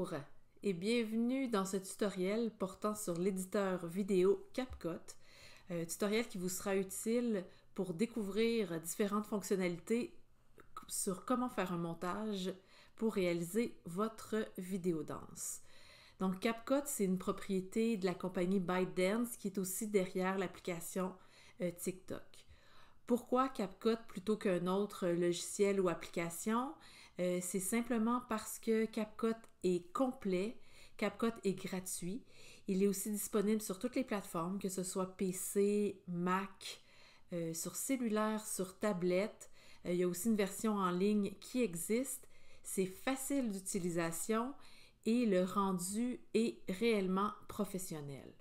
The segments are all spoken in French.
Bonjour et bienvenue dans ce tutoriel portant sur l'éditeur vidéo CapCut, tutoriel qui vous sera utile pour découvrir différentes fonctionnalités sur comment faire un montage pour réaliser votre vidéo danse. Donc CapCut, c'est une propriété de la compagnie ByteDance qui est aussi derrière l'application TikTok. Pourquoi CapCut plutôt qu'un autre logiciel ou application? C'est simplement parce que CapCut est complet, CapCut est gratuit. Il est aussi disponible sur toutes les plateformes, que ce soit PC, Mac, sur cellulaire, sur tablette. Il y a aussi une version en ligne qui existe. C'est facile d'utilisation et le rendu est réellement professionnel.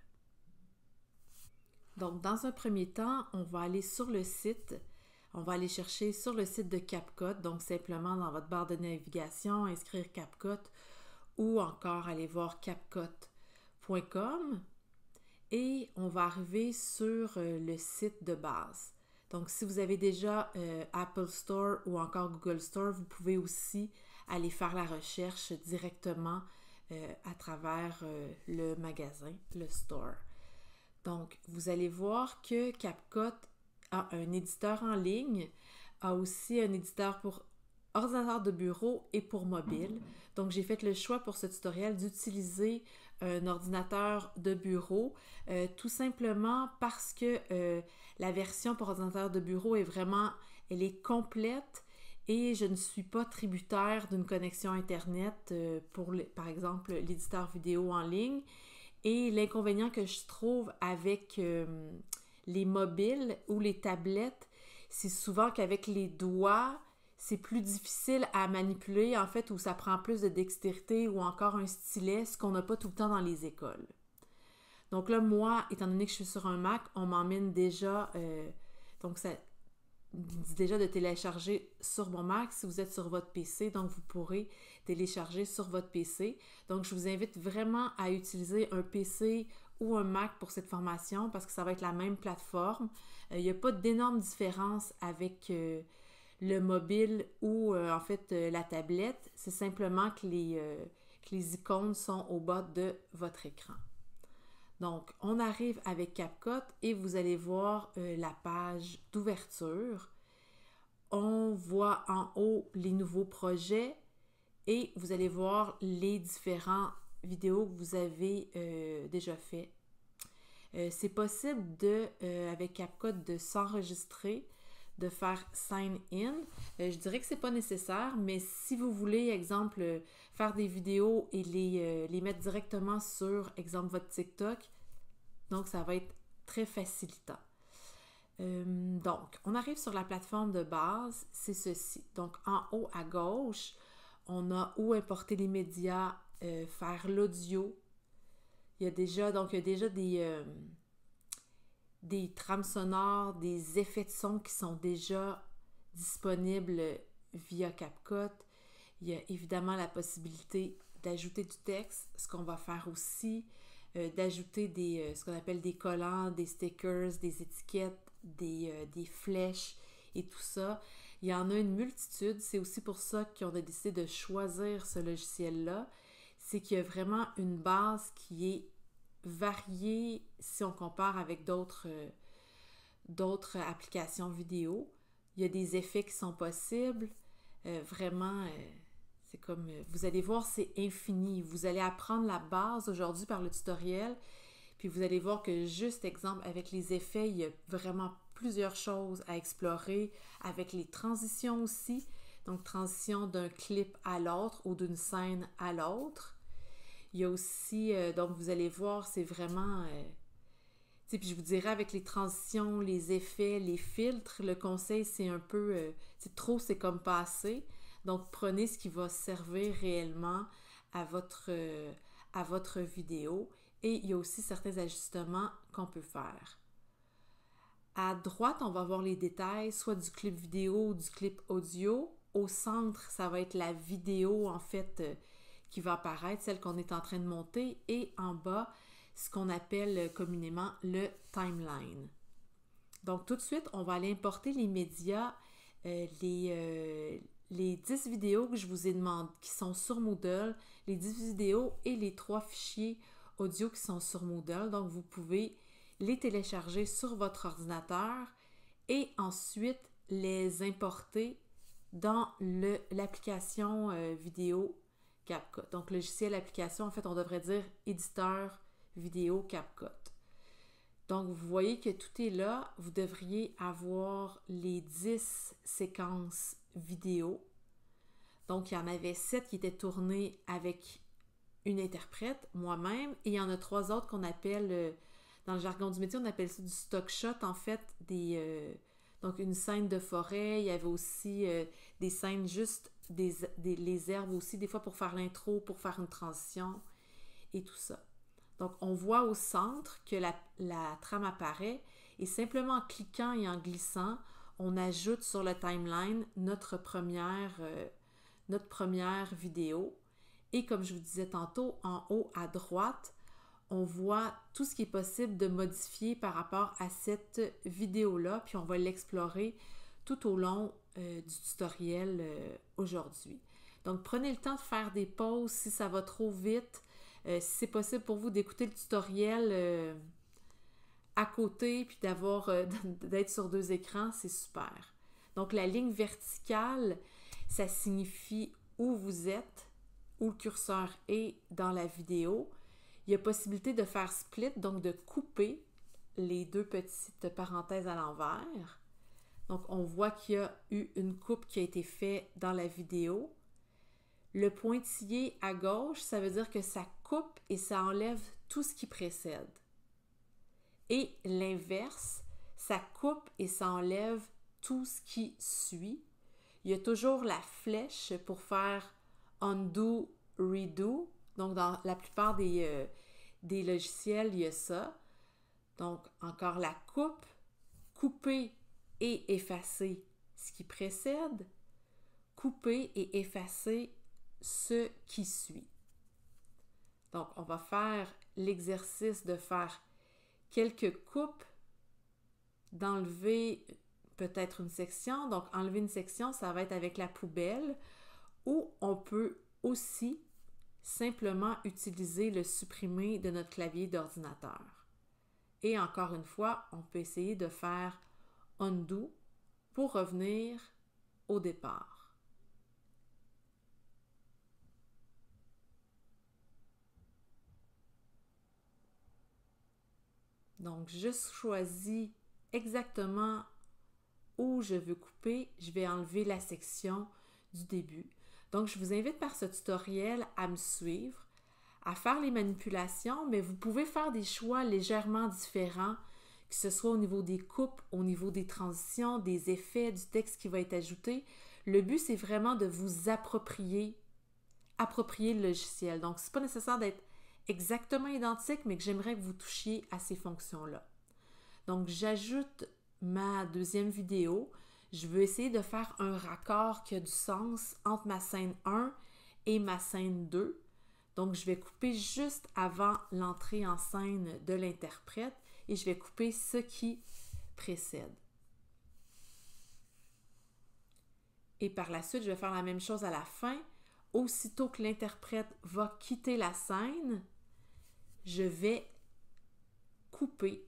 Donc, dans un premier temps, on va aller sur le site. On va aller chercher sur le site de CapCut, donc simplement dans votre barre de navigation, inscrire CapCut ou encore aller voir capcut.com et on va arriver sur le site de base. Donc, si vous avez déjà Apple Store ou encore Google Store, vous pouvez aussi aller faire la recherche directement à travers le magasin, le store. Donc, vous allez voir que CapCut a un éditeur en ligne, a aussi un éditeur pour ordinateur de bureau et pour mobile. Donc, j'ai fait le choix pour ce tutoriel d'utiliser un ordinateur de bureau, tout simplement parce que la version pour ordinateur de bureau elle est complète et je ne suis pas tributaire d'une connexion Internet pour, par exemple, l'éditeur vidéo en ligne. Et l'inconvénient que je trouve avec les mobiles ou les tablettes, c'est souvent qu'avec les doigts, c'est plus difficile à manipuler, en fait, où ça prend plus de dextérité ou encore un stylet, ce qu'on n'a pas tout le temps dans les écoles. Donc là, moi, étant donné que je suis sur un Mac, on m'emmène déjà, donc ça dit déjà de télécharger sur mon Mac si vous êtes sur votre PC, donc vous pourrez télécharger sur votre PC. Donc, je vous invite vraiment à utiliser un PC ou un Mac pour cette formation parce que ça va être la même plateforme. Il n'y a pas d'énorme différence avec le mobile ou en fait la tablette. C'est simplement que les icônes sont au bas de votre écran. Donc, on arrive avec CapCut et vous allez voir la page d'ouverture. On voit en haut les nouveaux projets et vous allez voir les différents vidéos que vous avez déjà fait. C'est possible avec CapCut de s'enregistrer, de faire sign in. Je dirais que c'est pas nécessaire, mais si vous voulez, exemple, faire des vidéos et les mettre directement sur, exemple, votre TikTok, donc ça va être très facilitant. Donc, on arrive sur la plateforme de base, c'est ceci. Donc, en haut à gauche, on a où importer les médias, faire l'audio. Il y a déjà des trames sonores, des effets de son qui sont déjà disponibles via CapCut. Il y a évidemment la possibilité d'ajouter du texte, ce qu'on va faire aussi, d'ajouter ce qu'on appelle des collants, des stickers, des étiquettes, des flèches et tout ça. Il y en a une multitude. C'est aussi pour ça qu'on a décidé de choisir ce logiciel-là. C'est qu'il y a vraiment une base qui est variée si on compare avec d'autres applications vidéo. Il y a des effets qui sont possibles. C'est comme, vous allez voir, c'est infini. Vous allez apprendre la base aujourd'hui par le tutoriel. Puis vous allez voir que juste exemple, avec les effets, il y a vraiment plusieurs choses à explorer avec les transitions aussi. Donc, transition d'un clip à l'autre ou d'une scène à l'autre. Il y a aussi, donc vous allez voir, c'est vraiment... puis je vous dirais avec les transitions, les effets, les filtres, le conseil, c'est un peu... trop, c'est comme pas assez. Donc, prenez ce qui va servir réellement à votre vidéo. Et il y a aussi certains ajustements qu'on peut faire. À droite, on va voir les détails, soit du clip vidéo ou du clip audio. Au centre, ça va être la vidéo, en fait, qui va apparaître, celle qu'on est en train de monter. Et en bas, ce qu'on appelle communément le timeline. Donc, tout de suite, on va aller importer les médias, les les 10 vidéos que je vous ai demandé, qui sont sur Moodle, les 10 vidéos et les 3 fichiers audio qui sont sur Moodle. Donc, vous pouvez les télécharger sur votre ordinateur et ensuite les importer dans l'application vidéo CapCut. Donc, logiciel application, en fait, on devrait dire éditeur vidéo CapCut. Donc, vous voyez que tout est là. Vous devriez avoir les 10 séquences vidéo. Donc, il y en avait 7 qui étaient tournées avec une interprète, moi-même, et il y en a 3 autres qu'on appelle, dans le jargon du métier, on appelle ça du stock shot, en fait, donc une scène de forêt. Il y avait aussi des scènes juste, les herbes aussi, des fois pour faire l'intro, pour faire une transition, et tout ça. Donc, on voit au centre que la trame apparaît, et simplement en cliquant et en glissant, on ajoute sur le timeline notre première vidéo. Et comme je vous disais tantôt, en haut à droite, on voit tout ce qui est possible de modifier par rapport à cette vidéo-là, puis on va l'explorer tout au long du tutoriel aujourd'hui. Donc, prenez le temps de faire des pauses si ça va trop vite. Si c'est possible pour vous d'écouter le tutoriel à côté, puis d'être sur 2 écrans, c'est super. Donc, la ligne verticale, ça signifie où vous êtes, où le curseur est dans la vidéo. Il y a possibilité de faire split, donc de couper les 2 petites parenthèses à l'envers. Donc, on voit qu'il y a eu une coupe qui a été faite dans la vidéo. Le pointillé à gauche, ça veut dire que ça coupe et ça enlève tout ce qui précède. Et l'inverse, ça coupe et ça enlève tout ce qui suit. Il y a toujours la flèche pour faire undo, redo. Donc, dans la plupart des logiciels, il y a ça. Donc, encore la coupe, couper et effacer ce qui précède, couper et effacer ce qui suit. Donc, on va faire l'exercice de faire quelques coupes, d'enlever peut-être une section. Donc, enlever une section, ça va être avec la poubelle, ou on peut aussi simplement utiliser le supprimer de notre clavier d'ordinateur. Et encore une fois, on peut essayer de faire undo pour revenir au départ. Donc, je choisis exactement où je veux couper. Je vais enlever la section du début. Donc, je vous invite par ce tutoriel à me suivre, à faire les manipulations, mais vous pouvez faire des choix légèrement différents, que ce soit au niveau des coupes, au niveau des transitions, des effets, du texte qui va être ajouté. Le but, c'est vraiment de vous approprier le logiciel. Donc, ce n'est pas nécessaire d'être exactement identique, mais que j'aimerais que vous touchiez à ces fonctions-là. Donc, j'ajoute ma 2e vidéo. Je veux essayer de faire un raccord qui a du sens entre ma scène 1 et ma scène 2. Donc, je vais couper juste avant l'entrée en scène de l'interprète et je vais couper ce qui précède. Et par la suite, je vais faire la même chose à la fin. Aussitôt que l'interprète va quitter la scène, je vais couper.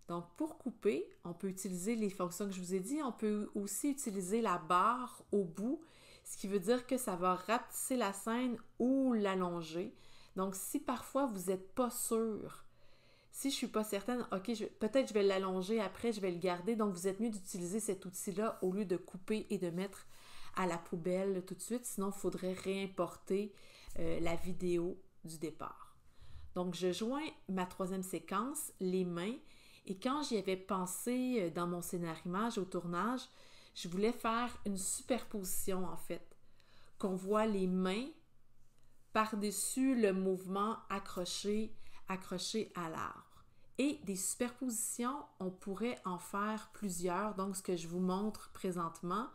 Donc, pour couper, on peut utiliser les fonctions que je vous ai dit. On peut aussi utiliser la barre au bout, ce qui veut dire que ça va rapetisser la scène ou l'allonger. Donc, si parfois vous n'êtes pas sûr, si je ne suis pas certaine, ok, peut-être je vais l'allonger, après je vais le garder. Donc, vous êtes mieux d'utiliser cet outil-là au lieu de couper et de mettre à la poubelle tout de suite. Sinon, il faudrait réimporter la vidéo du départ. Donc, je joins ma 3e séquence, les mains. Et quand j'y avais pensé dans mon scénarimage au tournage, je voulais faire une superposition en fait, qu'on voit les mains par-dessus le mouvement accroché à l'arbre. Et des superpositions, on pourrait en faire plusieurs, donc ce que je vous montre présentement.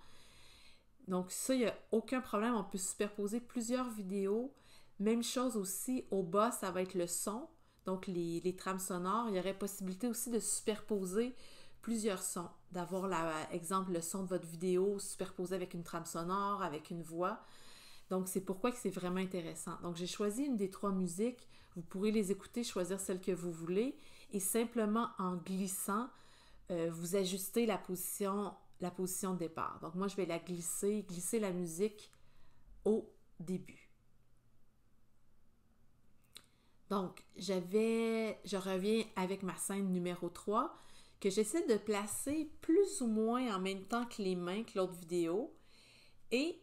Donc ça, il n'y a aucun problème, on peut superposer plusieurs vidéos. Même chose aussi, au bas, ça va être le son. Donc, les trames sonores, il y aurait possibilité aussi de superposer plusieurs sons. d'avoir, exemple, le son de votre vidéo superposé avec une trame sonore, avec une voix. Donc, c'est pourquoi que c'est vraiment intéressant. Donc, j'ai choisi une des 3 musiques. Vous pourrez les écouter, choisir celle que vous voulez. Et simplement en glissant, vous ajustez la position de départ. Donc, moi, je vais glisser la musique au début. Donc, je reviens avec ma scène numéro 3, que j'essaie de placer plus ou moins en même temps que les mains que l'autre vidéo. Et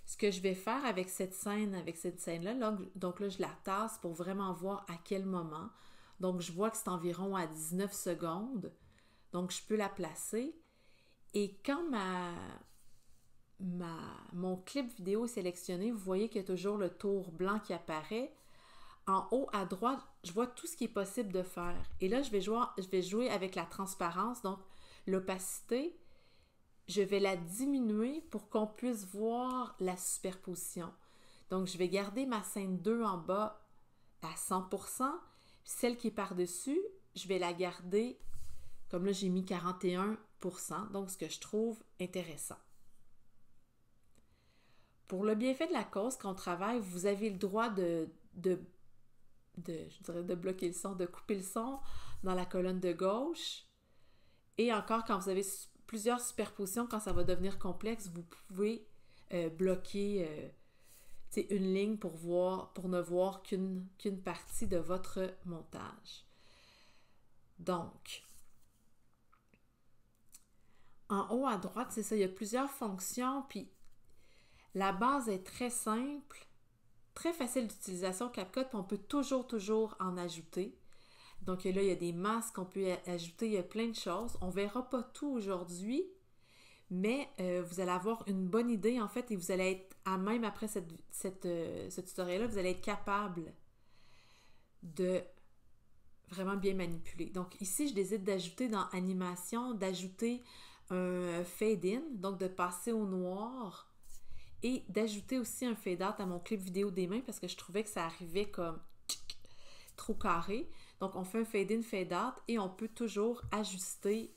ce que je vais faire avec cette scène-là, donc là, je la tasse pour vraiment voir à quel moment. Donc, je vois que c'est environ à 19 secondes. Donc, je peux la placer. Et quand mon clip vidéo est sélectionné, vous voyez qu'il y a toujours le tour blanc qui apparaît. En haut à droite, je vois tout ce qui est possible de faire. Et là, je vais jouer avec la transparence, donc l'opacité. Je vais la diminuer pour qu'on puisse voir la superposition. Donc, je vais garder ma scène 2 en bas à 100%. Celle qui est par-dessus, je vais la garder, comme là, j'ai mis 41%, donc ce que je trouve intéressant. Pour le bienfait de la cause, quand on travaille, vous avez le droit de bloquer le son, de couper le son dans la colonne de gauche. Et encore, quand vous avez plusieurs superpositions, quand ça va devenir complexe, vous pouvez bloquer une ligne pour ne voir qu'une partie de votre montage. Donc, en haut à droite, c'est ça, il y a plusieurs fonctions, puis la base est très simple, très facile d'utilisation CapCut, puis on peut toujours en ajouter. Donc là, il y a des masques qu'on peut ajouter, il y a plein de choses. On ne verra pas tout aujourd'hui, mais vous allez avoir une bonne idée, en fait, et vous allez être, même après ce tutoriel-là, vous allez être capable de vraiment bien manipuler. Donc ici, je décide d'ajouter dans Animation, d'ajouter un fade-in, donc de passer au noir, et d'ajouter aussi un fade-out à mon clip vidéo des mains, parce que je trouvais que ça arrivait comme trop carré. Donc, on fait un fade-in, fade-out et on peut toujours ajuster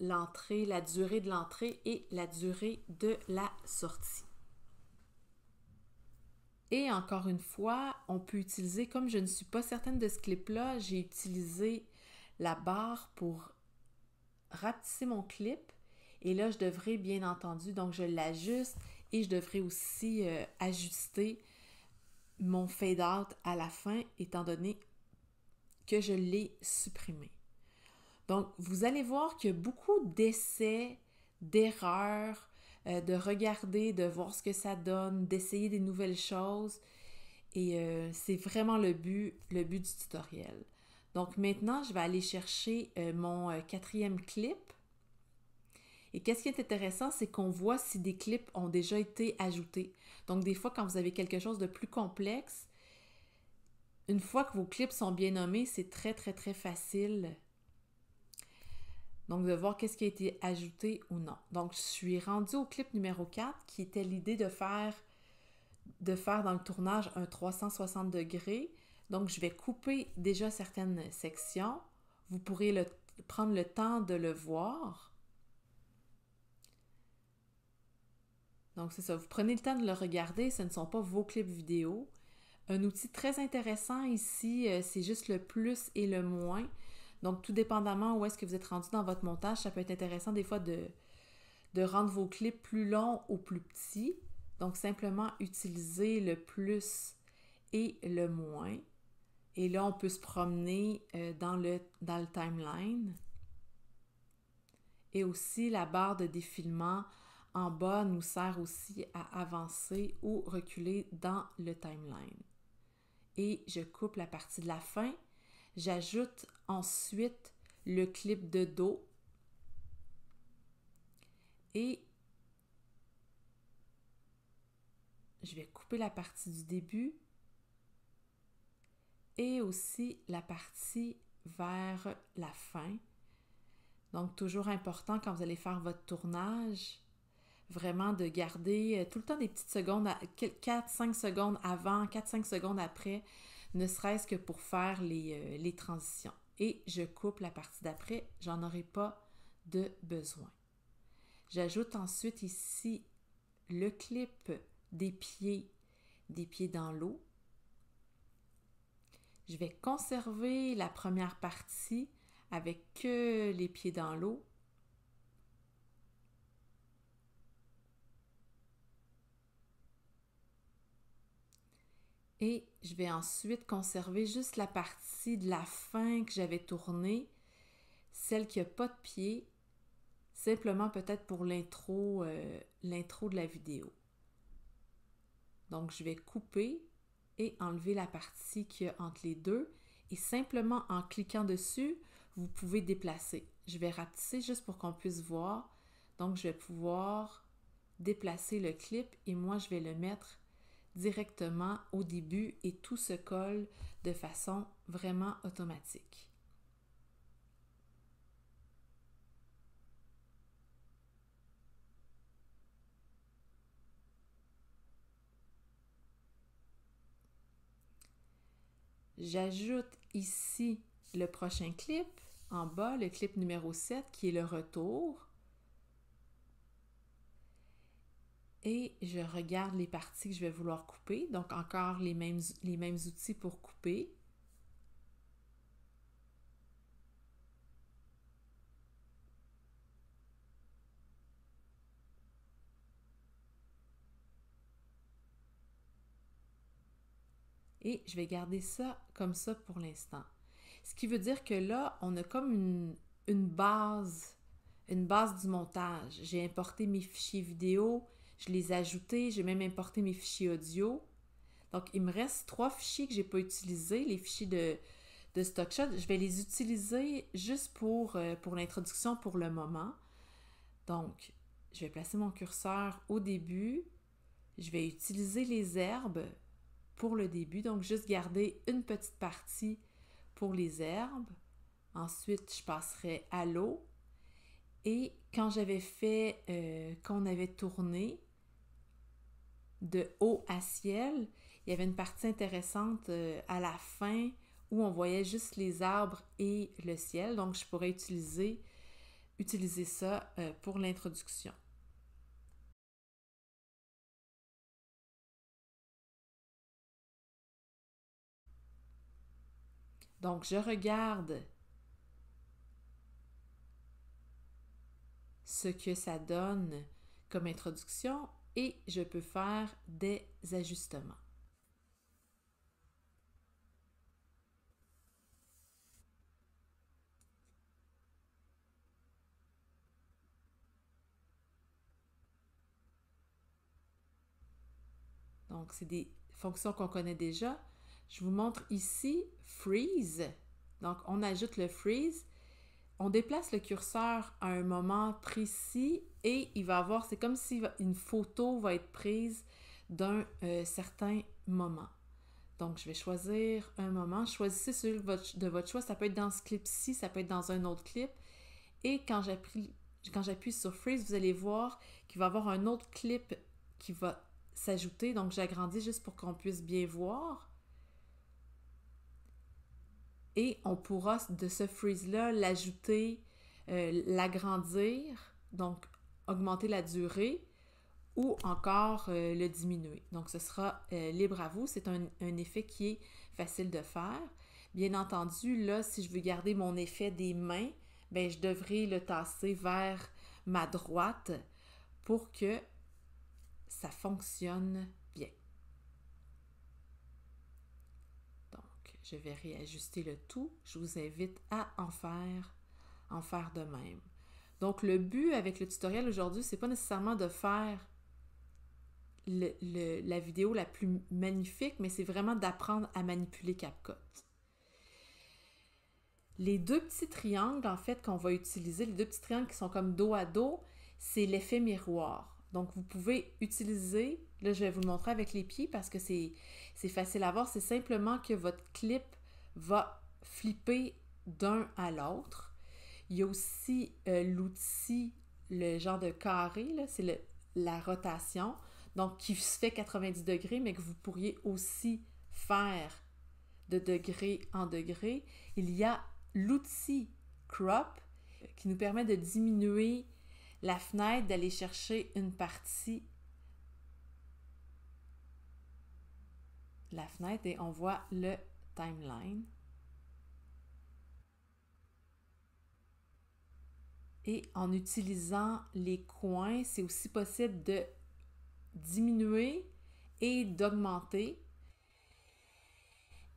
l'entrée, la durée de l'entrée et la durée de la sortie. Et encore une fois, on peut utiliser, comme je ne suis pas certaine de ce clip-là, j'ai utilisé la barre pour rapetisser mon clip. Et là, je devrais, bien entendu, donc je l'ajuste et je devrais aussi ajuster mon fade-out à la fin, étant donné que je l'ai supprimé. Donc, vous allez voir qu'il y a beaucoup d'essais, d'erreurs, de regarder, de voir ce que ça donne, d'essayer des nouvelles choses. Et c'est vraiment le but du tutoriel. Donc, maintenant, je vais aller chercher mon 4e clip. Et qu'est-ce qui est intéressant, c'est qu'on voit si des clips ont déjà été ajoutés. Donc, des fois, quand vous avez quelque chose de plus complexe, une fois que vos clips sont bien nommés, c'est très facile. Donc, de voir qu'est-ce qui a été ajouté ou non. Donc, je suis rendue au clip numéro 4, qui était l'idée de faire dans le tournage un 360 degrés. Donc, je vais couper déjà certaines sections. Vous pourrez prendre le temps de le voir. Donc, c'est ça. Vous prenez le temps de le regarder. Ce ne sont pas vos clips vidéo. Un outil très intéressant ici, c'est juste le plus et le moins. Donc, tout dépendamment où est-ce que vous êtes rendu dans votre montage, ça peut être intéressant des fois de rendre vos clips plus longs ou plus petits. Donc, simplement utiliser le plus et le moins. Et là, on peut se promener dans le timeline. Et aussi, la barre de défilement en bas nous sert aussi à avancer ou reculer dans le timeline. Et je coupe la partie de la fin. J'ajoute ensuite le clip de dos. Et je vais couper la partie du début et aussi la partie vers la fin. Donc, toujours important quand vous allez faire votre tournage, vraiment de garder tout le temps des petites secondes, 4-5 secondes avant, 4-5 secondes après, ne serait-ce que pour faire les transitions. et je coupe la partie d'après, j'en aurai pas de besoin. J'ajoute ensuite ici le clip des pieds dans l'eau. Je vais conserver la première partie avec que les pieds dans l'eau. Et je vais ensuite conserver juste la partie de la fin que j'avais tournée, celle qui n'a pas de pied, simplement peut-être pour l'intro de la vidéo. Donc, je vais couper et enlever la partie qu'il y a entre les deux. Et simplement en cliquant dessus, vous pouvez déplacer. Je vais rapetisser juste pour qu'on puisse voir. Donc, je vais pouvoir déplacer le clip et moi, je vais le mettre directement au début et tout se colle de façon vraiment automatique. J'ajoute ici le prochain clip, en bas, le clip numéro 7 qui est le retour. Et je regarde les parties que je vais vouloir couper. Donc, encore les mêmes outils pour couper. Et je vais garder ça comme ça pour l'instant. Ce qui veut dire que là, on a comme une base du montage. J'ai importé mes fichiers vidéo, je les ai ajoutés, j'ai même importé mes fichiers audio. Donc, il me reste 3 fichiers que je n'ai pas utilisés, les fichiers de StockShot. Je vais les utiliser juste pour l'introduction pour le moment. Donc, je vais placer mon curseur au début. Je vais utiliser les herbes pour le début. Donc, juste garder une petite partie pour les herbes. Ensuite, je passerai à l'eau. Et quand j'avais fait, qu'on avait tourné de haut à ciel, il y avait une partie intéressante à la fin où on voyait juste les arbres et le ciel. Donc, je pourrais utiliser ça pour l'introduction. Donc, je regarde ce que ça donne comme introduction et je peux faire des ajustements. Donc, c'est des fonctions qu'on connaît déjà. Je vous montre ici Freeze. Donc, on ajoute le Freeze. On déplace le curseur à un moment précis et il va avoir, c'est comme si une photo va être prise d'un certain moment. Donc, je vais choisir un moment. Choisissez celui de votre choix. Ça peut être dans ce clip-ci, ça peut être dans un autre clip. Et quand j'appuie sur Freeze, vous allez voir qu'il va y avoir un autre clip qui va s'ajouter. Donc, j'agrandis juste pour qu'on puisse bien voir. Et on pourra de ce freeze-là l'ajouter, l'agrandir, donc augmenter la durée ou encore le diminuer. Donc, ce sera libre à vous. C'est un effet qui est facile de faire. Bien entendu, là, si je veux garder mon effet des mains, bien, je devrais le tasser vers ma droite pour que ça fonctionne bien. Donc, je vais réajuster le tout. Je vous invite à en faire de même. Donc, le but avec le tutoriel aujourd'hui, c'est pas nécessairement de faire la vidéo la plus magnifique, mais c'est vraiment d'apprendre à manipuler CapCut. Les 2 petits triangles, en fait, qu'on va utiliser, les 2 petits triangles qui sont comme dos à dos, c'est l'effet miroir. Donc, vous pouvez utiliser, là, je vais vous le montrer avec les pieds parce que c'est facile à voir. C'est simplement que votre clip va flipper d'un à l'autre. Il y a aussi l'outil, le genre de carré, c'est la rotation, donc qui se fait 90 degrés, mais que vous pourriez aussi faire de degré en degré. Il y a l'outil Crop qui nous permet de diminuer la fenêtre, d'aller chercher une partie de la fenêtre et on voit le timeline. Et en utilisant les coins, c'est aussi possible de diminuer et d'augmenter.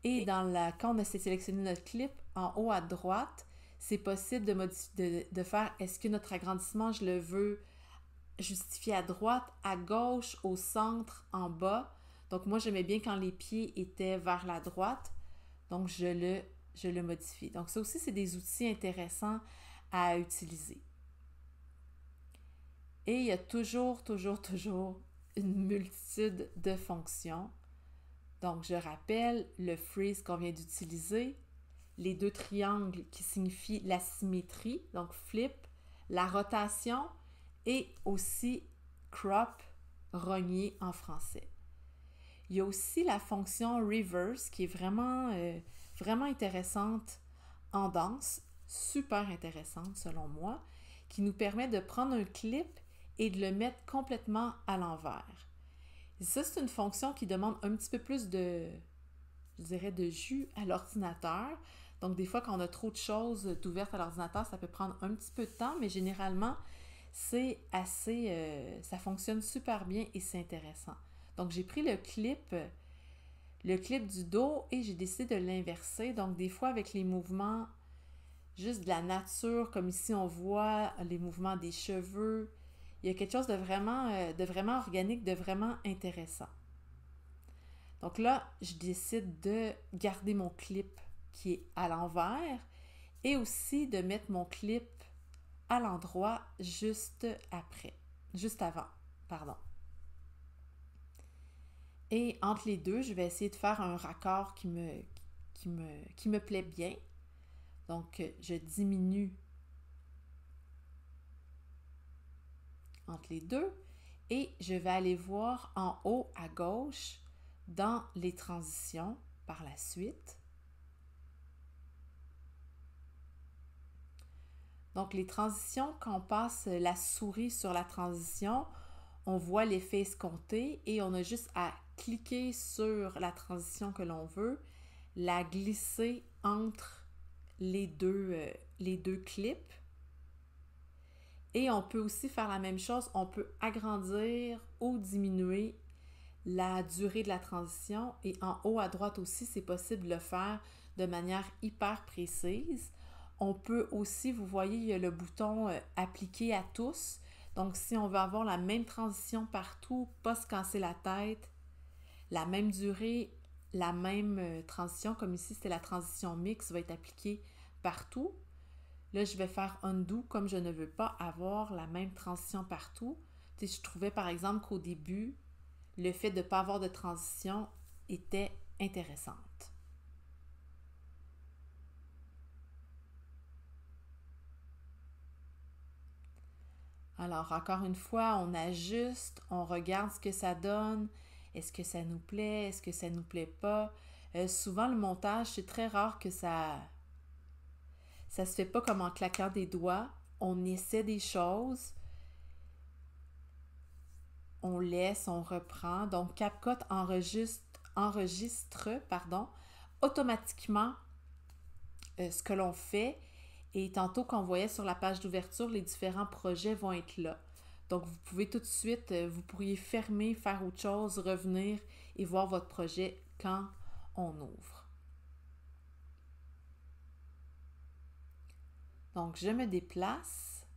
Et quand on a sélectionné notre clip, en haut à droite, c'est possible de faire est-ce que notre agrandissement, je le veux justifié à droite, à gauche, au centre, en bas. Donc moi, j'aimais bien quand les pieds étaient vers la droite. Donc je le modifie. Donc ça aussi, c'est des outils intéressants à utiliser. Et il y a toujours une multitude de fonctions. Donc, je rappelle le freeze qu'on vient d'utiliser, les deux triangles qui signifient la symétrie, donc flip, la rotation et aussi crop, rogner en français. Il y a aussi la fonction reverse qui est vraiment intéressante en danse, super intéressante selon moi, qui nous permet de prendre un clip et de le mettre complètement à l'envers. Et ça, c'est une fonction qui demande un petit peu plus de jus à l'ordinateur. Donc, des fois, quand on a trop de choses d'ouvertes à l'ordinateur, ça peut prendre un petit peu de temps, mais généralement, ça fonctionne super bien et c'est intéressant. Donc, j'ai pris le clip du dos et j'ai décidé de l'inverser. Donc, des fois, avec les mouvements juste de la nature, comme ici, on voit les mouvements des cheveux, il y a quelque chose de vraiment organique, de vraiment intéressant. Donc là, je décide de garder mon clip qui est à l'envers et aussi de mettre mon clip à l'endroit juste avant, pardon. Et entre les deux, je vais essayer de faire un raccord qui me plaît bien. Donc, je diminue entre les deux et je vais aller voir en haut à gauche dans les transitions par la suite. Donc, les transitions, quand on passe la souris sur la transition, on voit l'effet escompté et on a juste à cliquer sur la transition que l'on veut, la glisser entre les deux clips. Et on peut aussi faire la même chose, on peut agrandir ou diminuer la durée de la transition et en haut à droite aussi, c'est possible de le faire de manière hyper précise. On peut aussi, vous voyez, il y a le bouton appliquer à tous. Donc, si on veut avoir la même transition partout, pas se casser la tête, la même durée, la même transition, comme ici, c'était la transition mix, va être appliquée partout. Là, je vais faire undo comme je ne veux pas avoir la même transition partout. Tu sais, je trouvais par exemple qu'au début, le fait de ne pas avoir de transition était intéressante. Alors, encore une fois, on ajuste, on regarde ce que ça donne. Est-ce que ça nous plaît? Est-ce que ça nous plaît pas? Souvent, le montage, c'est très rare que ça se fait pas comme en claquant des doigts. On essaie des choses. On laisse, on reprend. Donc, CapCut enregistre automatiquement ce que l'on fait. Et tantôt qu'on voyait sur la page d'ouverture, les différents projets vont être là. Donc, vous pouvez tout de suite, vous pourriez fermer, faire autre chose, revenir et voir votre projet quand on ouvre. Donc, je me déplace.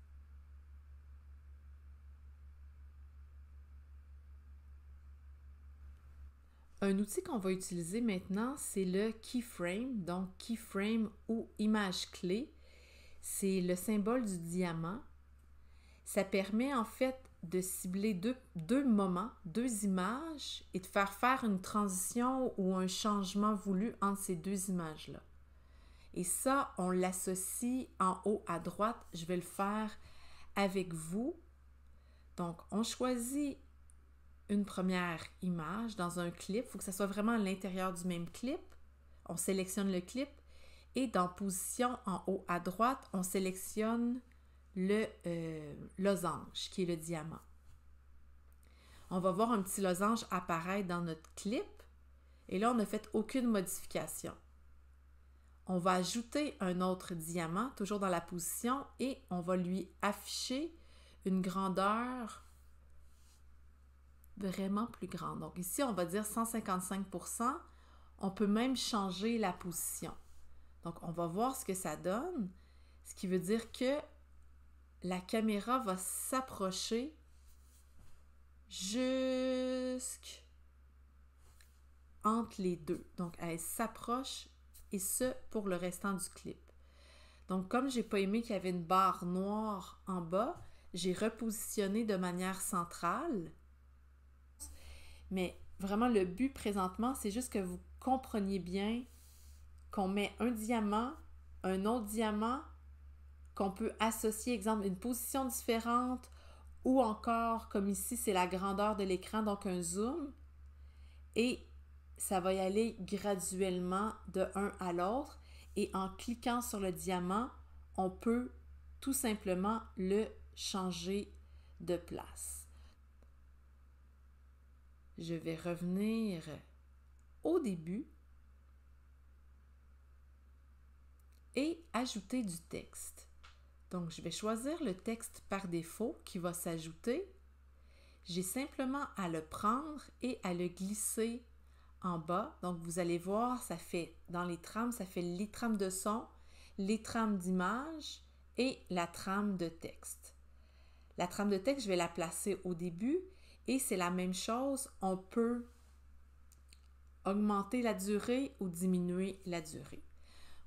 Un outil qu'on va utiliser maintenant, c'est le keyframe. Donc, keyframe ou image clé. C'est le symbole du diamant. Ça permet en fait de cibler deux moments, deux images et de faire une transition ou un changement voulu entre ces deux images-là. Et ça, on l'associe en haut à droite. Je vais le faire avec vous. Donc, on choisit une première image dans un clip. Il faut que ça soit vraiment à l'intérieur du même clip. On sélectionne le clip Et dans position en haut à droite, on sélectionne le losange, qui est le diamant. On va voir un petit losange apparaître dans notre clip. Et là, on n'a fait aucune modification. On va ajouter un autre diamant, toujours dans la position, et on va lui afficher une grandeur vraiment plus grande. Donc ici, on va dire 155%. On peut même changer la position. Donc, on va voir ce que ça donne, ce qui veut dire que la caméra va s'approcher jusqu'entre les deux. Donc, elle s'approche et ce, pour le restant du clip. Donc, comme j'ai pas aimé qu'il y avait une barre noire en bas, j'ai repositionné de manière centrale. Mais vraiment, le but présentement, c'est juste que vous compreniez bien qu'on met un diamant, un autre diamant, qu'on peut associer, exemple, une position différente, ou encore, comme ici, c'est la grandeur de l'écran, donc un zoom, et ça va y aller graduellement de un à l'autre, et en cliquant sur le diamant, on peut tout simplement le changer de place. Je vais revenir au début et ajouter du texte. Donc, je vais choisir le texte par défaut qui va s'ajouter. J'ai simplement à le prendre et à le glisser en bas. Donc, vous allez voir, ça fait, dans les trames, ça fait les trames de son, les trames d'image et la trame de texte. La trame de texte, je vais la placer au début et c'est la même chose. On peut augmenter la durée ou diminuer la durée.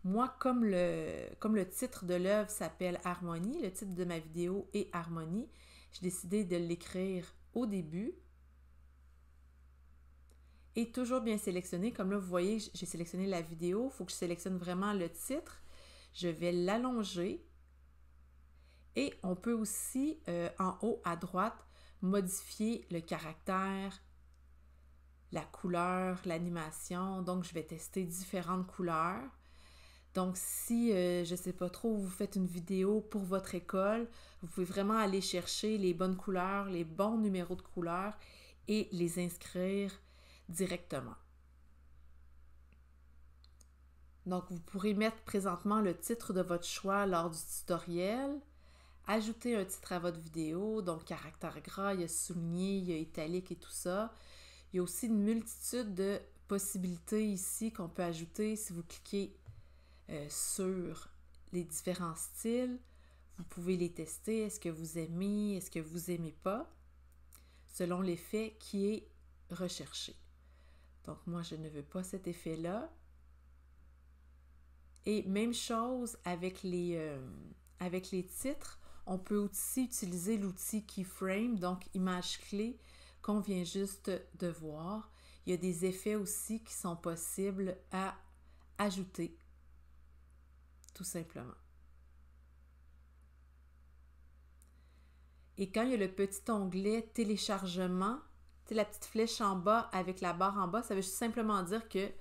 Moi, comme le titre de l'œuvre s'appelle Harmonie, le titre de ma vidéo est Harmonie, j'ai décidé de l'écrire au début et toujours bien sélectionné. Comme là, vous voyez, j'ai sélectionné la vidéo, il faut que je sélectionne vraiment le titre. Je vais l'allonger et on peut aussi, en haut à droite, modifier le caractère, la couleur, l'animation. Donc, je vais tester différentes couleurs. Donc, si, je ne sais pas trop, vous faites une vidéo pour votre école, vous pouvez vraiment aller chercher les bonnes couleurs, les bons numéros de couleurs et les inscrire directement. Donc, vous pourrez mettre présentement le titre de votre choix lors du tutoriel, ajouter un titre à votre vidéo, donc caractère gras, il y a souligné, il y a italique et tout ça. Il y a aussi une multitude de possibilités ici qu'on peut ajouter si vous cliquez sur les différents styles. Vous pouvez les tester. Est-ce que vous aimez? Est-ce que vous n'aimez pas? Selon l'effet qui est recherché. Donc, moi, je ne veux pas cet effet-là. Et même chose avec les titres. On peut aussi utiliser l'outil Keyframe, donc image clé, qu'on vient juste de voir. Il y a des effets aussi qui sont possibles à ajouter, tout simplement. Et quand il y a le petit onglet téléchargement, la petite flèche en bas avec la barre en bas, ça veut simplement dire que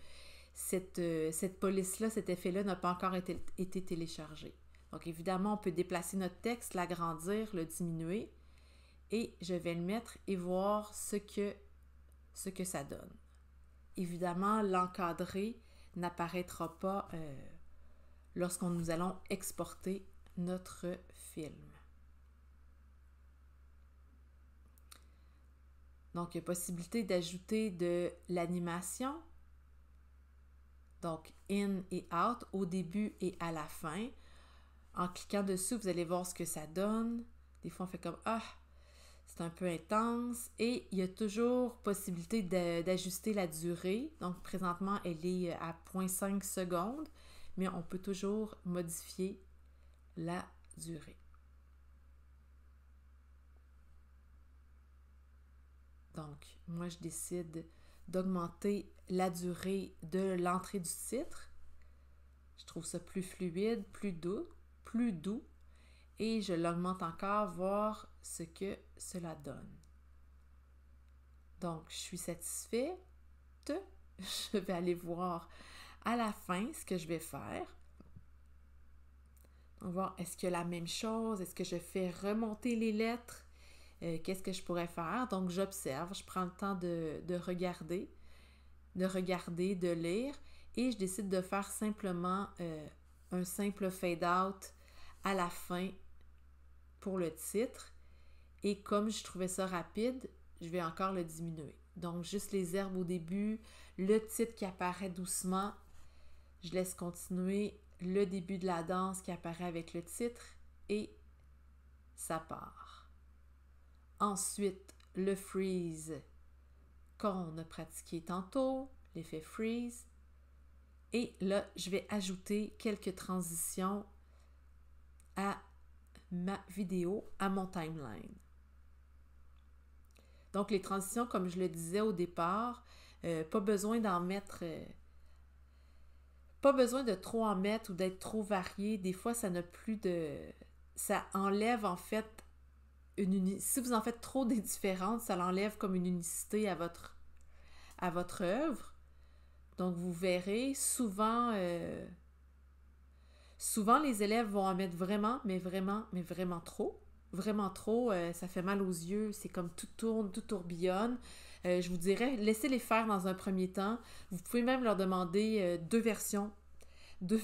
cette police-là, cet effet-là n'a pas encore été téléchargé. Donc évidemment, on peut déplacer notre texte, l'agrandir, le diminuer. Et je vais le mettre et voir ce que ça donne. Évidemment, l'encadré n'apparaîtra pas lorsqu'on nous allons exporter notre film. Donc, il y a possibilité d'ajouter de l'animation. Donc, in et out, au début et à la fin. En cliquant dessus, vous allez voir ce que ça donne. Des fois, on fait comme « Ah! » C'est un peu intense et il y a toujours possibilité d'ajuster la durée. Donc, présentement, elle est à 0,5 secondes, mais on peut toujours modifier la durée. Donc, moi, je décide d'augmenter la durée de l'entrée du titre. Je trouve ça plus fluide, plus doux. Et je l'augmente encore, voir ce que cela donne. Donc, je suis satisfaite. Je vais aller voir à la fin ce que je vais faire. On va voir, est-ce qu'il y a la même chose? Est-ce que je fais remonter les lettres? Qu'est-ce que je pourrais faire? Donc, j'observe, je prends le temps de regarder, de lire, et je décide de faire simplement un simple fade-out à la fin pour le titre. Et comme je trouvais ça rapide, je vais encore le diminuer. Donc, juste les herbes au début, le titre qui apparaît doucement, je laisse continuer le début de la danse qui apparaît avec le titre et ça part. Ensuite, le freeze qu'on a pratiqué tantôt, l'effet freeze. Et là, je vais ajouter quelques transitions à ma vidéo, à mon timeline. Donc, les transitions, comme je le disais au départ, pas besoin d'en mettre... pas besoin de trop en mettre ou d'être trop varié. Des fois, ça n'a plus de... Ça enlève en fait si vous en faites trop des différentes, ça l'enlève comme une unicité à votre œuvre. Donc, vous verrez, souvent les élèves vont en mettre vraiment, mais vraiment trop. Vraiment trop, ça fait mal aux yeux, c'est comme tout tourne, tout tourbillonne. Je vous dirais, laissez-les faire dans un premier temps. Vous pouvez même leur demander deux versions de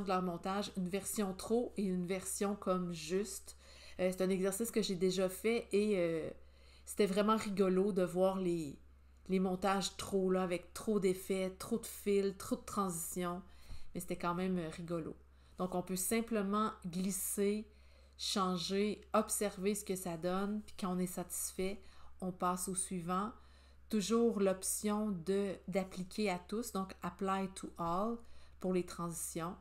leur montage, une version trop et une version comme juste. C'est un exercice que j'ai déjà fait et c'était vraiment rigolo de voir les montages trop, là, avec trop d'effets, trop de fils, trop de transitions. Mais c'était quand même rigolo. Donc, on peut simplement glisser, changer, observer ce que ça donne, puis quand on est satisfait, on passe au suivant. Toujours l'option d'appliquer à tous, donc Apply to All pour les transitions.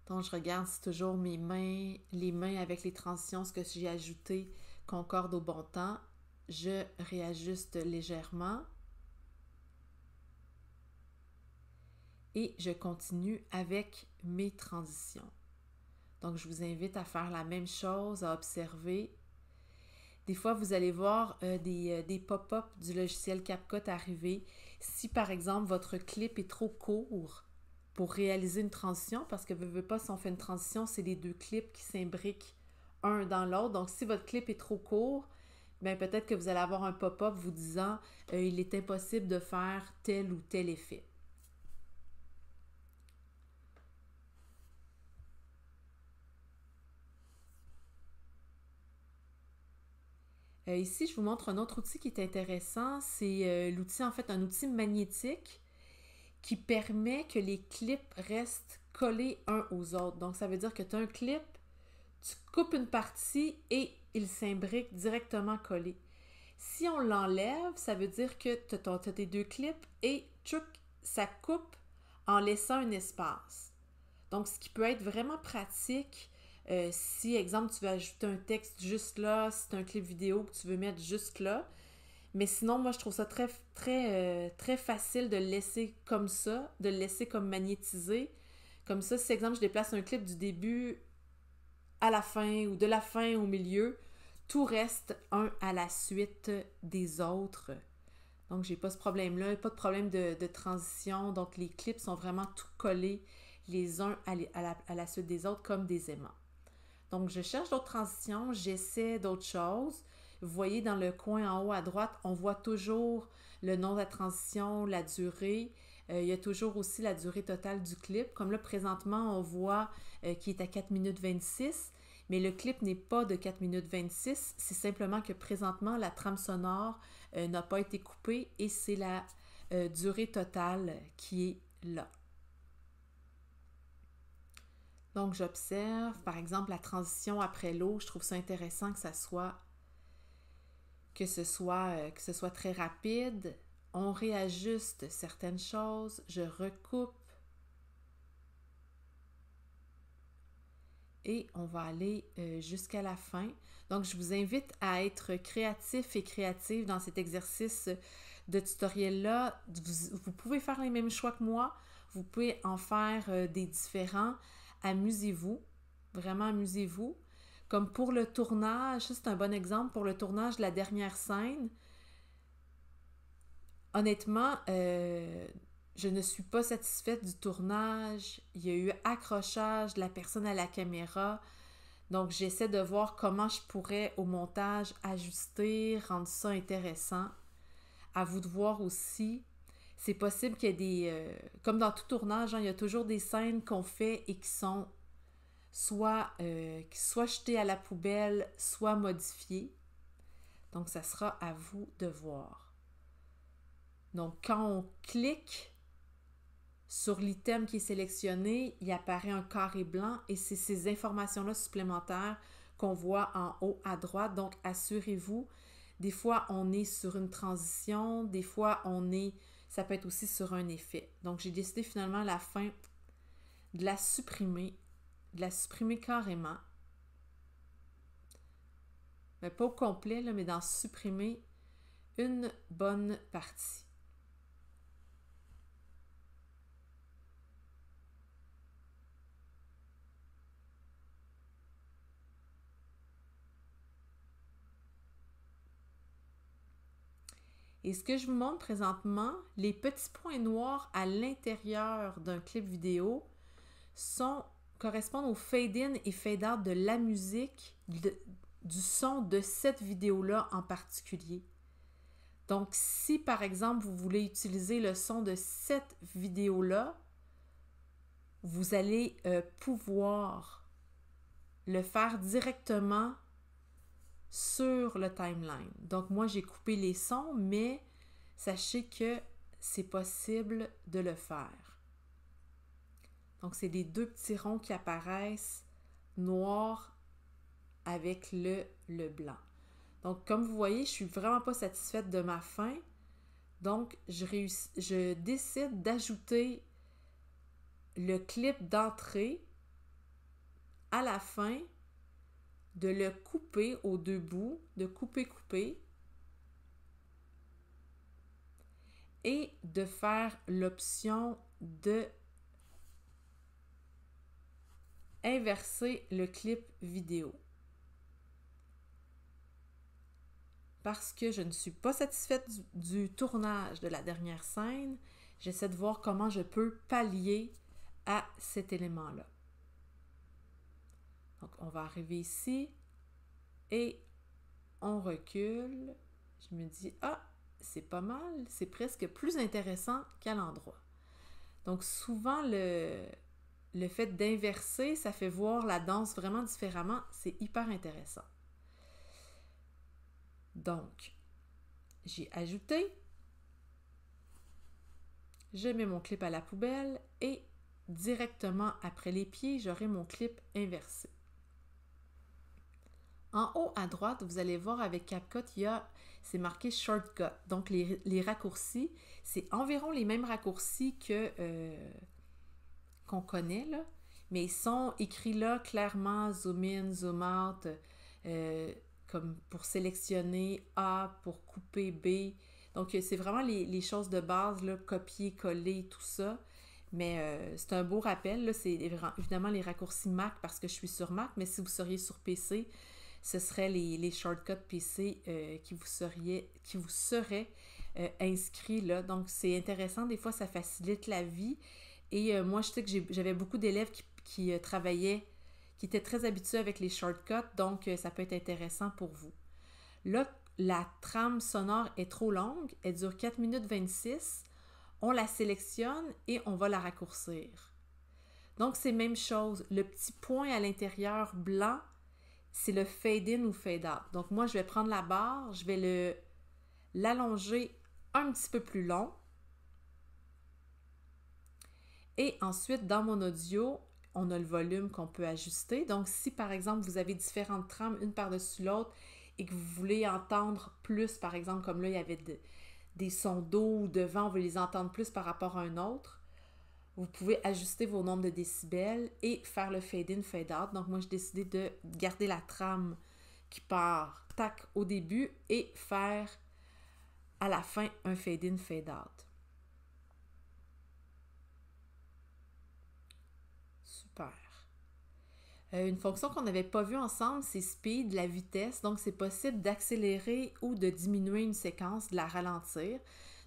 Donc, je regarde si toujours les mains avec les transitions, ce que j'ai ajouté concorde au bon temps. Je réajuste légèrement. Et je continue avec mes transitions. Donc, je vous invite à faire la même chose, à observer. Des fois, vous allez voir des pop-up du logiciel CapCut arriver. Si, par exemple, votre clip est trop court pour réaliser une transition, parce que veut pas, si on fait une transition, c'est les deux clips qui s'imbriquent un dans l'autre. Donc, si votre clip est trop court, bien, peut-être que vous allez avoir un pop-up vous disant il est impossible de faire tel ou tel effet. Ici, je vous montre un autre outil qui est intéressant. C'est l'outil, en fait, un outil magnétique qui permet que les clips restent collés uns aux autres. Donc, ça veut dire que tu as un clip, tu coupes une partie et il s'imbrique directement collé. Si on l'enlève, ça veut dire que tu as tes deux clips et tchouk, ça coupe en laissant un espace. Donc, ce qui peut être vraiment pratique si, exemple, tu veux ajouter un texte juste là, si c'est un clip vidéo que tu veux mettre juste là. Mais sinon, moi, je trouve ça très facile de le laisser comme ça, de le laisser comme magnétisé. Comme ça, si, exemple, je déplace un clip du début à la fin ou de la fin au milieu, tout reste un à la suite des autres. Donc, j'ai pas ce problème-là, pas de problème de transition. Donc, les clips sont vraiment tout collés les uns à la suite des autres comme des aimants. Donc, je cherche d'autres transitions, j'essaie d'autres choses. Vous voyez dans le coin en haut à droite, on voit toujours le nom de la transition, la durée. Il y a toujours aussi la durée totale du clip. Comme là, présentement, on voit qu'il est à 4 minutes 26, mais le clip n'est pas de 4 minutes 26. C'est simplement que présentement, la trame sonore n'a pas été coupée et c'est la durée totale qui est là. Donc, j'observe, par exemple, la transition après l'eau. Je trouve ça intéressant que ce soit très rapide. On réajuste certaines choses. Je recoupe. Et on va aller jusqu'à la fin. Donc, je vous invite à être créatif et créative dans cet exercice de tutoriel-là. Vous pouvez faire les mêmes choix que moi. Vous pouvez en faire des différents. Amusez-vous, vraiment amusez-vous. Comme pour le tournage, ça c'est un bon exemple, pour le tournage de la dernière scène, honnêtement, je ne suis pas satisfaite du tournage, il y a eu accrochage de la personne à la caméra, donc j'essaie de voir comment je pourrais au montage ajuster, rendre ça intéressant. À vous de voir aussi. C'est possible qu'il y ait comme dans tout tournage, hein, il y a toujours des scènes qu'on fait et qui sont soit jetées à la poubelle, soit modifiées. Donc, ça sera à vous de voir. Donc, quand on clique sur l'item qui est sélectionné, il apparaît un carré blanc et c'est ces informations-là supplémentaires qu'on voit en haut à droite. Donc, assurez-vous. Des fois, on est sur une transition. Des fois, ça peut être aussi sur un effet. Donc, j'ai décidé finalement à la fin de la supprimer carrément. Mais pas au complet, là, mais d'en supprimer une bonne partie. Et ce que je vous montre présentement, les petits points noirs à l'intérieur d'un clip vidéo correspondent au fade-in et fade-out de la musique, du son de cette vidéo-là en particulier. Donc, si par exemple, vous voulez utiliser le son de cette vidéo-là, vous allez pouvoir le faire directement sur le timeline. Donc, moi, j'ai coupé les sons, mais sachez que c'est possible de le faire. Donc, c'est les deux petits ronds qui apparaissent noirs avec le blanc. Donc, comme vous voyez, je suis vraiment pas satisfaite de ma fin. Donc, je décide d'ajouter le clip d'entrée à la fin, de le couper aux deux bouts, de couper, et de faire l'option de inverser le clip vidéo. Parce que je ne suis pas satisfaite du tournage de la dernière scène, j'essaie de voir comment je peux pallier à cet élément-là. Donc, on va arriver ici et on recule. Je me dis, c'est pas mal, c'est presque plus intéressant qu'à l'endroit. Donc, souvent, le fait d'inverser, ça fait voir la danse vraiment différemment. C'est hyper intéressant. Donc, j'ai ajouté. Je mets mon clip à la poubelle et directement après les pieds, j'aurai mon clip inversé. En haut à droite, vous allez voir avec CapCut, c'est marqué Shortcut. Donc, les raccourcis, c'est environ les mêmes raccourcis qu'on connaît, là, mais ils sont écrits là clairement, zoom in, zoom out, comme pour sélectionner A, pour couper B. Donc, c'est vraiment les choses de base, là, copier, coller, tout ça. Mais c'est un beau rappel, là, c'est évidemment les raccourcis Mac parce que je suis sur Mac, mais si vous seriez sur PC, ce seraient les shortcuts PC qui vous seraient inscrits là. Donc, c'est intéressant. Des fois, ça facilite la vie. Et moi, je sais que j'avais beaucoup d'élèves qui travaillaient, qui étaient très habitués avec les shortcuts. Donc, ça peut être intéressant pour vous. Là, la trame sonore est trop longue. Elle dure 4 minutes 26. On la sélectionne et on va la raccourcir. Donc, c'est même chose. Le petit point à l'intérieur blanc, c'est le fade-in ou fade-out. Donc, moi, je vais prendre la barre, je vais l'allonger un petit peu plus long. Et ensuite, dans mon audio, on a le volume qu'on peut ajuster. Donc, si, par exemple, vous avez différentes trames, une par-dessus l'autre, et que vous voulez entendre plus, par exemple, comme là, il y avait des sons d'eau ou de vent, on veut les entendre plus par rapport à un autre, vous pouvez ajuster vos nombres de décibels et faire le fade-in, fade-out. Donc, moi, j'ai décidé de garder la trame qui part, tac, au début et faire à la fin un fade-in, fade-out. Super. Une fonction qu'on n'avait pas vue ensemble, c'est speed, la vitesse. Donc, c'est possible d'accélérer ou de diminuer une séquence, de la ralentir.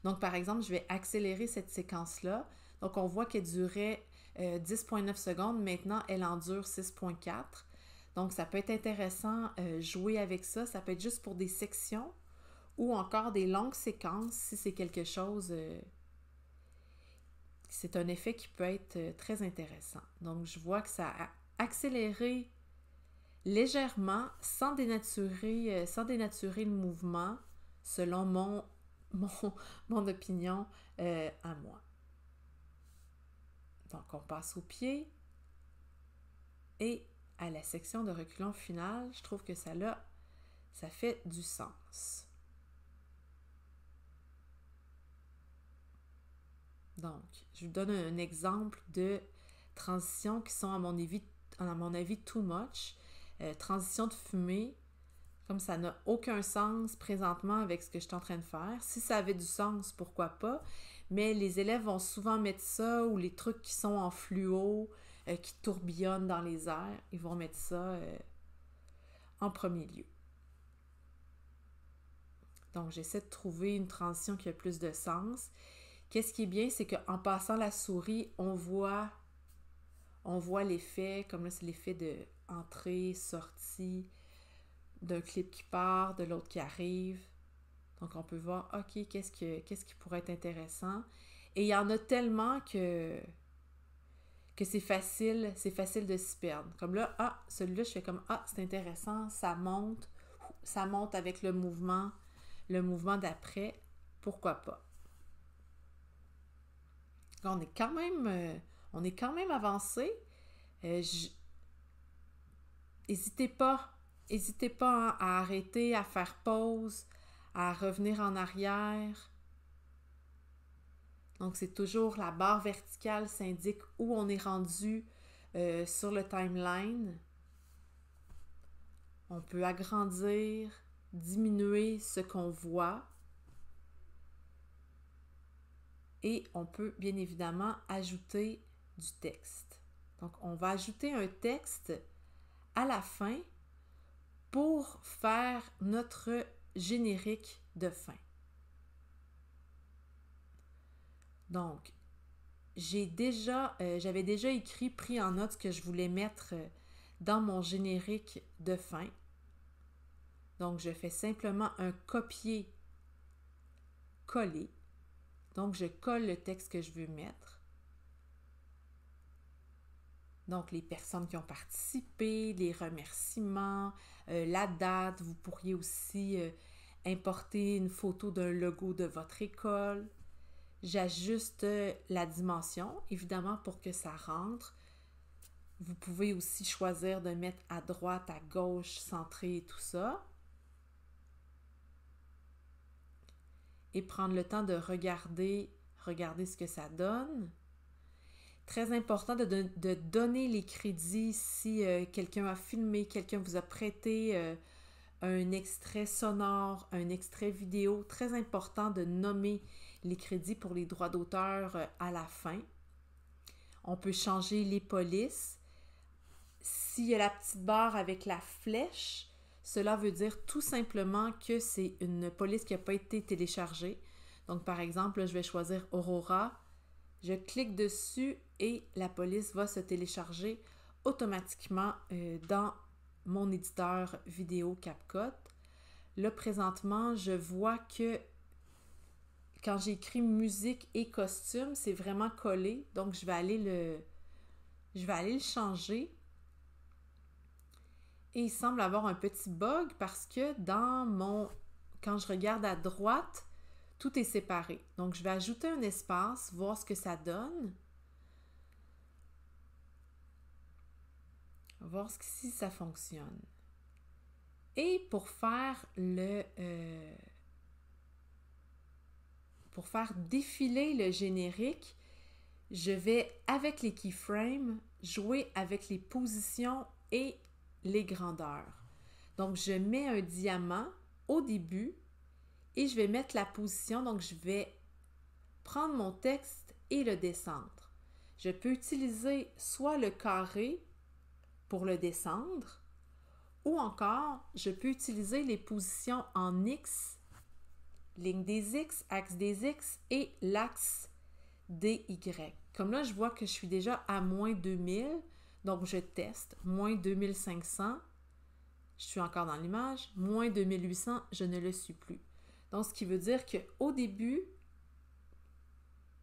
Donc, par exemple, je vais accélérer cette séquence-là. Donc, on voit qu'elle durait 10,9 secondes. Maintenant, elle en dure 6,4. Donc, ça peut être intéressant jouer avec ça. Ça peut être juste pour des sections ou encore des longues séquences si c'est quelque chose... c'est un effet qui peut être très intéressant. Donc, je vois que ça a accéléré légèrement sans dénaturer le mouvement selon mon opinion à moi. Donc, on passe au pied et à la section de reculons finale. Je trouve que ça fait du sens. Donc, je vous donne un exemple de transitions qui sont à mon avis too much. Transition de fumée, comme ça n'a aucun sens présentement avec ce que je suis en train de faire. Si ça avait du sens, pourquoi pas? Mais les élèves vont souvent mettre ça ou les trucs qui sont en fluo, qui tourbillonnent dans les airs, ils vont mettre ça en premier lieu. Donc, j'essaie de trouver une transition qui a plus de sens. Qu'est-ce qui est bien, c'est qu'en passant la souris, on voit l'effet, comme là, c'est l'effet de entrée, sortie, d'un clip qui part, de l'autre qui arrive. Donc, on peut voir, OK, qu'est-ce qui pourrait être intéressant. Et il y en a tellement que c'est facile de s'y perdre. Comme là, celui-là, je fais comme, c'est intéressant, ça monte avec le mouvement d'après, pourquoi pas. Là, on est quand même avancé. N'hésitez pas à arrêter, à faire pause, à revenir en arrière. Donc, c'est toujours la barre verticale s'indique où on est rendu sur le timeline. On peut agrandir, diminuer ce qu'on voit. Et on peut bien évidemment ajouter du texte. Donc, on va ajouter un texte à la fin pour faire notre générique de fin. Donc, j'avais déjà pris en note ce que je voulais mettre dans mon générique de fin. Donc, je fais simplement un copier-coller. Donc, je colle le texte que je veux mettre. Donc, les personnes qui ont participé, les remerciements, la date. Vous pourriez aussi importer une photo d'un logo de votre école. J'ajuste la dimension, évidemment, pour que ça rentre. Vous pouvez aussi choisir de mettre à droite, à gauche, centré et tout ça. Et prendre le temps de regarder ce que ça donne. Très important de donner les crédits si quelqu'un a filmé, quelqu'un vous a prêté un extrait sonore, un extrait vidéo. Très important de nommer les crédits pour les droits d'auteur à la fin. On peut changer les polices. S'il y a la petite barre avec la flèche, cela veut dire tout simplement que c'est une police qui n'a pas été téléchargée. Donc, par exemple, là, je vais choisir Aurora. Je clique dessus et la police va se télécharger automatiquement dans mon éditeur vidéo CapCut. Là, présentement, je vois que quand j'ai écrit musique et costume, c'est vraiment collé. Donc, je vais aller le changer. Et il semble avoir un petit bug parce que quand je regarde à droite, tout est séparé. Donc, je vais ajouter un espace, voir ce que ça donne. Voir si ça fonctionne. Et pour faire défiler le générique, je vais, avec les keyframes, jouer avec les positions et les grandeurs. Donc, je mets un diamant au début et je vais mettre la position. Donc, je vais prendre mon texte et le descendre. Je peux utiliser soit le carré pour le descendre ou encore, je peux utiliser les positions en X ligne des X, axe des X et l'axe des Y. Comme là, je vois que je suis déjà à moins 2000, donc je teste. Moins 2500, je suis encore dans l'image. Moins 2800, je ne le suis plus. Donc, ce qui veut dire qu'au début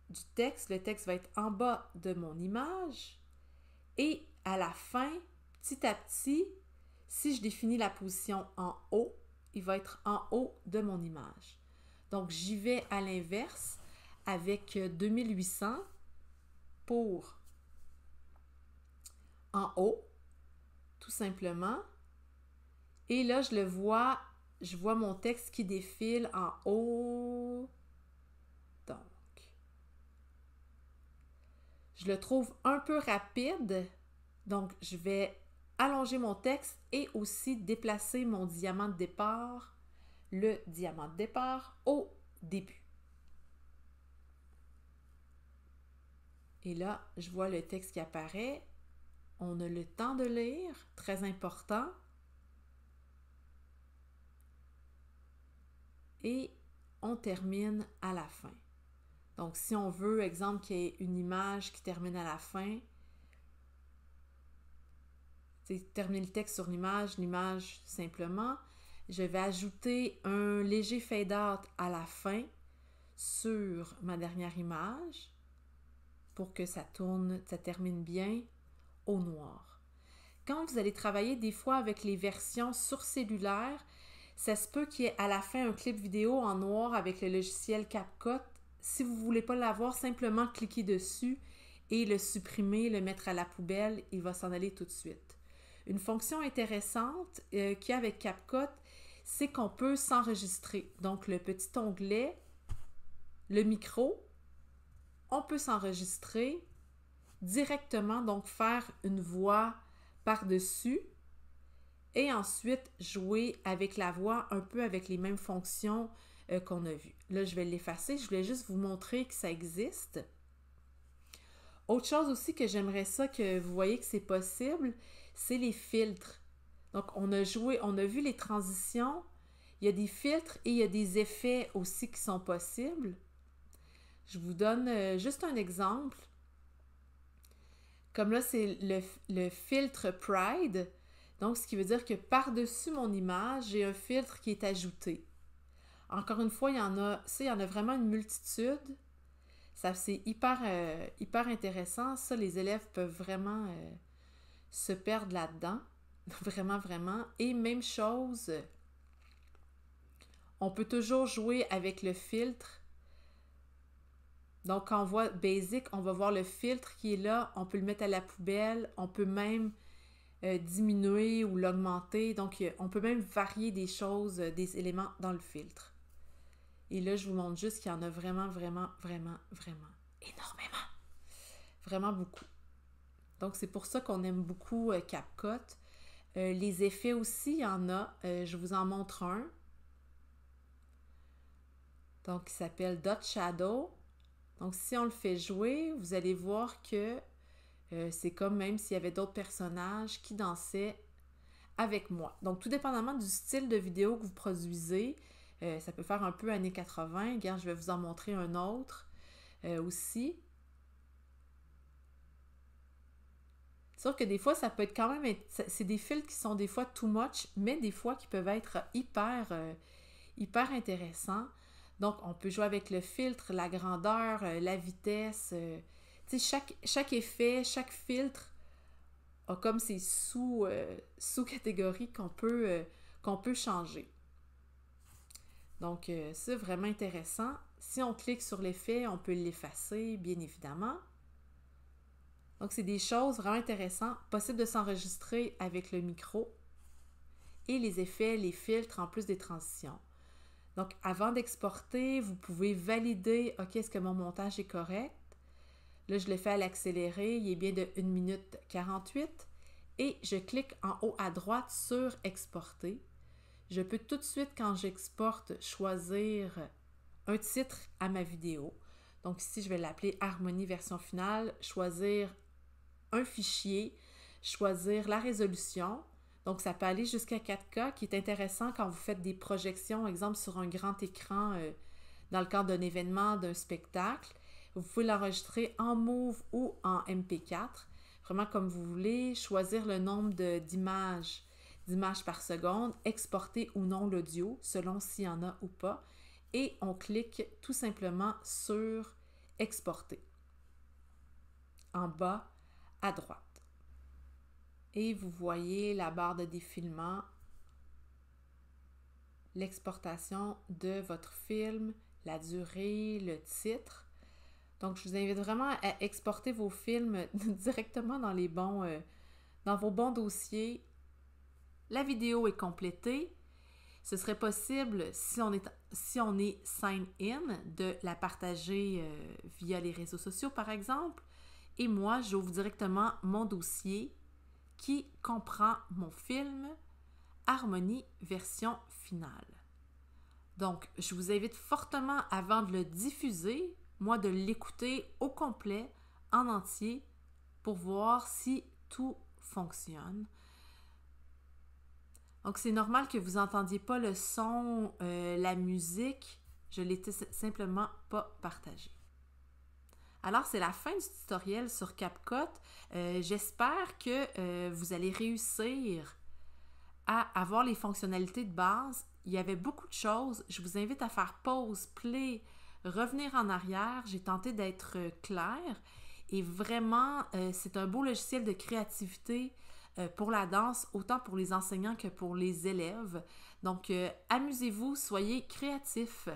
du texte, le texte va être en bas de mon image et à la fin, petit à petit, si je définis la position en haut, il va être en haut de mon image. Donc, j'y vais à l'inverse avec 2800 pour en haut, tout simplement. Et là, je vois mon texte qui défile en haut. Donc, je le trouve un peu rapide. Donc, je vais allonger mon texte et aussi déplacer mon diamant de départ, le diamant de départ, au début. Et là, je vois le texte qui apparaît. On a le temps de lire, très important. Et on termine à la fin. Donc, si on veut, exemple, qu'il y ait une image qui termine à la fin, terminer le texte sur l'image simplement, je vais ajouter un léger fade-out à la fin sur ma dernière image pour que ça termine bien au noir. Quand vous allez travailler des fois avec les versions sur cellulaire, ça se peut qu'il y ait à la fin un clip vidéo en noir avec le logiciel CapCut. Si vous ne voulez pas l'avoir, simplement cliquez dessus et le supprimer, le mettre à la poubelle, il va s'en aller tout de suite. Une fonction intéressante qu'il y a avec CapCut, c'est qu'on peut s'enregistrer. Donc, le petit onglet, le micro, on peut s'enregistrer directement, donc faire une voix par-dessus et ensuite jouer avec la voix, un peu avec les mêmes fonctions qu'on a vues. Là, je vais l'effacer. Je voulais juste vous montrer que ça existe. Autre chose aussi que j'aimerais ça que vous voyez que c'est possible, c'est les filtres. Donc, on a vu les transitions. Il y a des filtres et il y a des effets aussi qui sont possibles. Je vous donne juste un exemple. Comme là, c'est le filtre Pride. Donc, ce qui veut dire que par-dessus mon image, j'ai un filtre qui est ajouté. Encore une fois, il y en a vraiment une multitude. Ça, c'est hyper intéressant. Ça, les élèves peuvent vraiment se perdre là-dedans. Vraiment, vraiment. Et même chose, on peut toujours jouer avec le filtre. Donc, quand on voit Basic, on va voir le filtre qui est là. On peut le mettre à la poubelle. On peut même diminuer ou l'augmenter. Donc, on peut même varier des choses, des éléments dans le filtre. Et là, je vous montre juste qu'il y en a vraiment, vraiment, vraiment, vraiment énormément. Vraiment beaucoup. Donc, c'est pour ça qu'on aime beaucoup CapCut. Les effets aussi, il y en a. Je vous en montre un. Donc, il s'appelle Dot Shadow. Donc, si on le fait jouer, vous allez voir que c'est comme même s'il y avait d'autres personnages qui dansaient avec moi. Donc, tout dépendamment du style de vidéo que vous produisez, ça peut faire un peu années 80. Regarde, je vais vous en montrer un autre aussi. C'est sûr que des fois, ça peut être quand même... C'est des filtres qui sont des fois too much, mais des fois qui peuvent être hyper intéressants. Donc, on peut jouer avec le filtre, la grandeur, la vitesse. Tu sais, chaque effet, chaque filtre a comme ses sous-catégories qu'on peut changer. Donc, c'est vraiment intéressant. Si on clique sur l'effet, on peut l'effacer, bien évidemment. Donc, c'est des choses vraiment intéressantes. Possible de s'enregistrer avec le micro et les effets, les filtres, en plus des transitions. Donc, avant d'exporter, vous pouvez valider, OK, est-ce que mon montage est correct? Là, je le fais à l'accéléré, il est bien de 1 minute 48. Et je clique en haut à droite sur Exporter. Je peux tout de suite, quand j'exporte, choisir un titre à ma vidéo. Donc ici, je vais l'appeler Harmonie version finale, choisir un fichier, choisir la résolution. Donc, ça peut aller jusqu'à 4K, qui est intéressant quand vous faites des projections, exemple sur un grand écran dans le cadre d'un événement, d'un spectacle. Vous pouvez l'enregistrer en MOV ou en MP4, vraiment comme vous voulez, choisir le nombre d'images par seconde, exporter ou non l'audio, selon s'il y en a ou pas, et on clique tout simplement sur « Exporter » en bas à droite. Et vous voyez la barre de défilement, l'exportation de votre film, la durée, le titre. Donc, je vous invite vraiment à exporter vos films directement dans vos bons dossiers. La vidéo est complétée. Ce serait possible, si on est sign-in, de la partager via les réseaux sociaux, par exemple. Et moi, j'ouvre directement mon dossier qui comprend mon film Harmonie version finale. Donc, je vous invite fortement, avant de le diffuser, moi, de l'écouter au complet, en entier, pour voir si tout fonctionne. Donc, c'est normal que vous n'entendiez pas le son, la musique. Je ne l'ai simplement pas partagé. Alors, c'est la fin du tutoriel sur CapCut. J'espère que vous allez réussir à avoir les fonctionnalités de base. Il y avait beaucoup de choses. Je vous invite à faire pause, play, revenir en arrière. J'ai tenté d'être claire. Et vraiment, c'est un beau logiciel de créativité pour la danse, autant pour les enseignants que pour les élèves. Donc, amusez-vous, soyez créatifs.